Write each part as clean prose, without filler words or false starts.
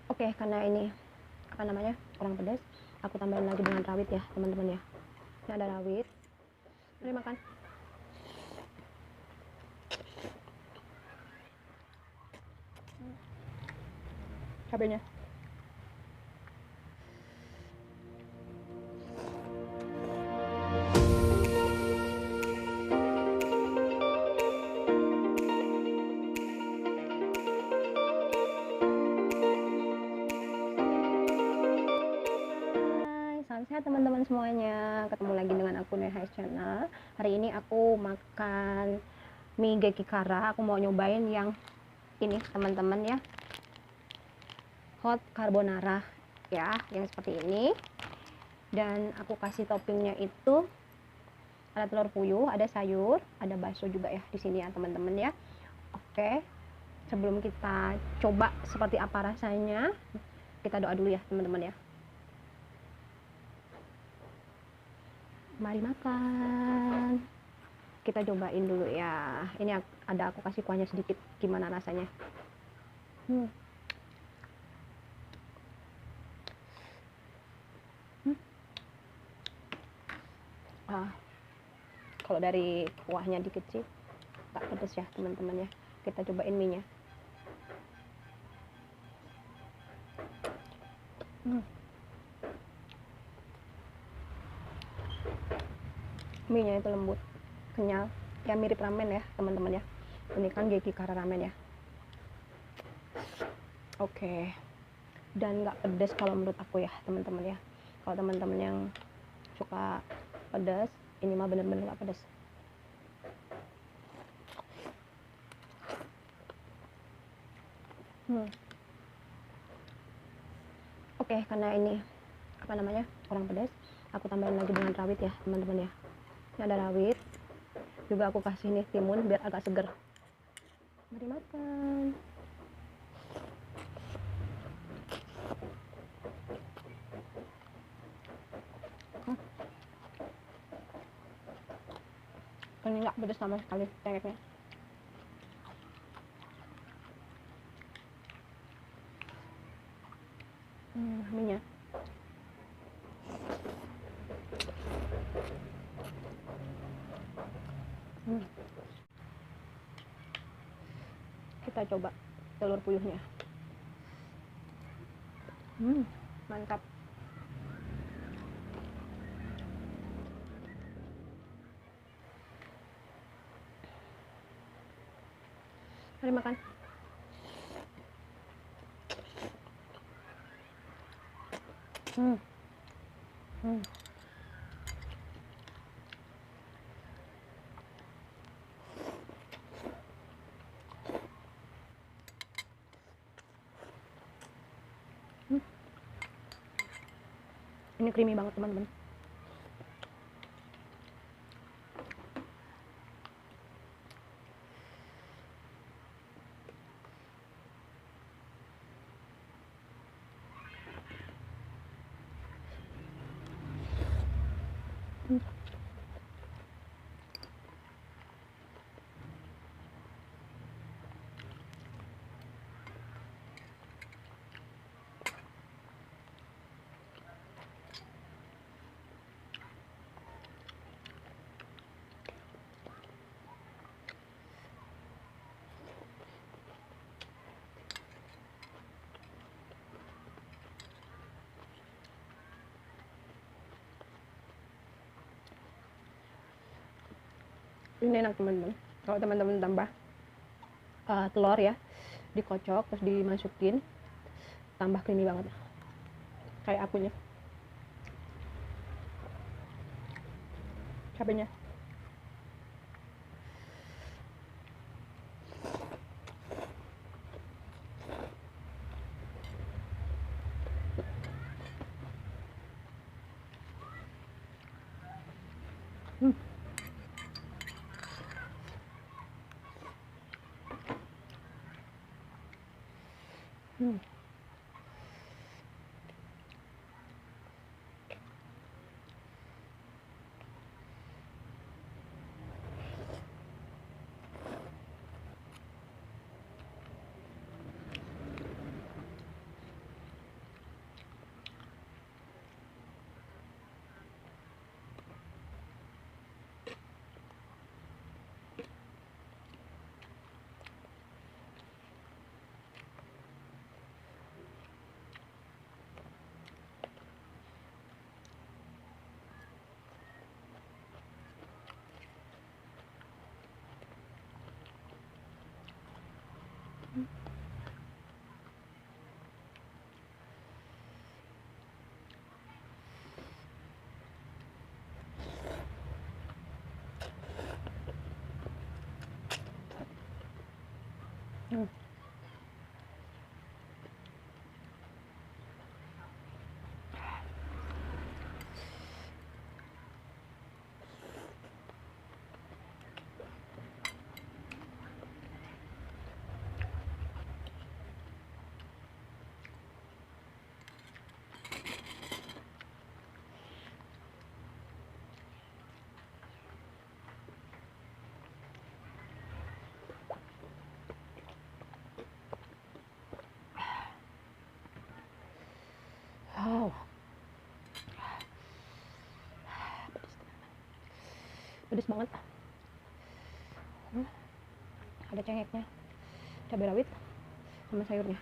Oke, karena ini apa namanya kurang pedas, aku tambahin lagi dengan rawit ya teman-teman ya. Ini ada rawit. Mari makan. Cabenya. Salam sehat teman-teman semuanya, ketemu lagi dengan aku Neha Channel. Hari ini aku makan mie Gekikara. Aku mau nyobain yang ini teman-teman ya, hot carbonara ya, yang seperti ini. Dan aku kasih toppingnya itu ada telur puyuh, ada sayur, ada bakso juga ya di sini ya teman-teman ya. Oke, sebelum kita coba seperti apa rasanya, kita doa dulu ya teman-teman ya. Mari makan. Kita cobain dulu ya. Ini ada aku kasih kuahnya sedikit, gimana rasanya. Hmm. Hmm. Kalau dari kuahnya dikit sih tak pedes ya teman-teman ya. Kita cobain mie nya. Mie nya itu lembut, kenyal, ya mirip ramen ya teman-teman ya. Ini kan Gekikara ramen ya. Oke, dan nggak pedes kalau menurut aku ya teman-teman ya. Kalau teman-teman yang suka pedas, ini mah bener-bener nggak pedas. Oke, karena ini apa namanya kurang pedas, aku tambahin lagi dengan rawit ya teman-teman ya. Ini ada rawit, juga aku kasih nih timun biar agak seger. Mari makan. Ini nggak pedas sama sekali cengeknya. Minyak. Kita coba telur puyuhnya. Mantap. Mari makan. Ini creamy banget teman-teman. Ini enak teman-teman. Kalau teman-teman tambah telur ya, dikocok terus dimasukin, tambah creamy banget kayak akunya. Cabenya. pedes banget. Ada cengeknya, cabai rawit sama sayurnya.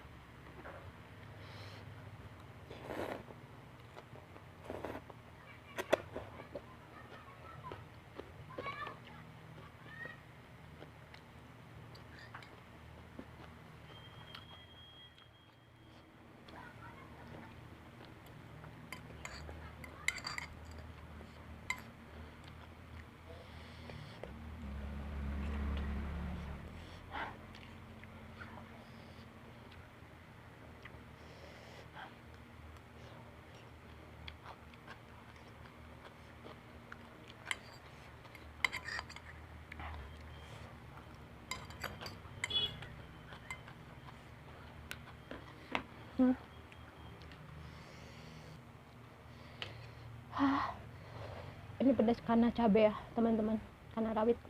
Ini pedas karena cabai ya teman-teman, karena rawit,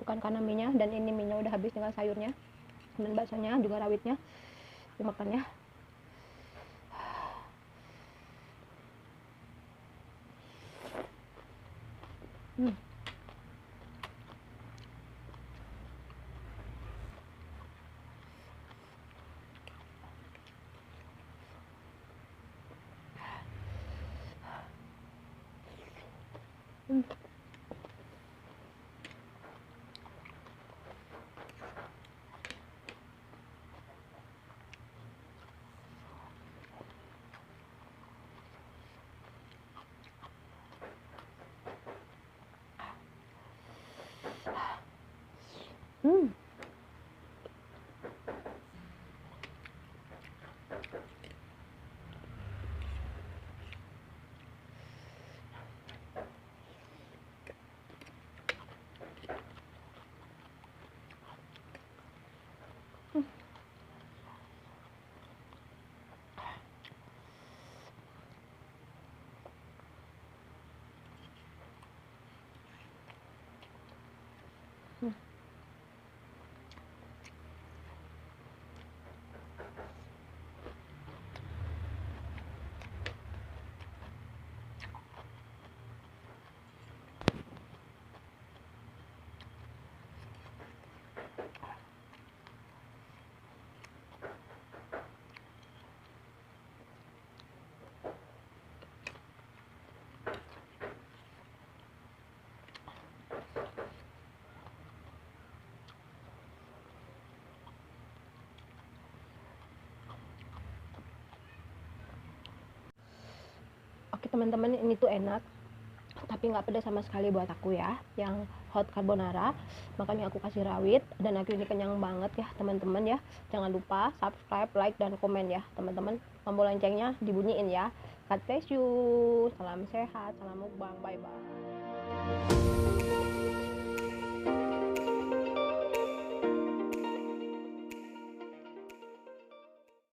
bukan karena minyak. Dan ini minyak udah habis, tinggal sayurnya dan baksonya juga rawitnya dimakannya. Oke teman-teman, ini tuh enak tapi nggak pedas sama sekali buat aku ya, yang hot carbonara. Makanya aku kasih rawit, dan aku ini kenyang banget ya teman-teman ya. Jangan lupa subscribe, like, dan komen ya teman-teman. Tombol loncengnya dibunyiin ya. God bless you, salam sehat, salam mukbang, bye bye.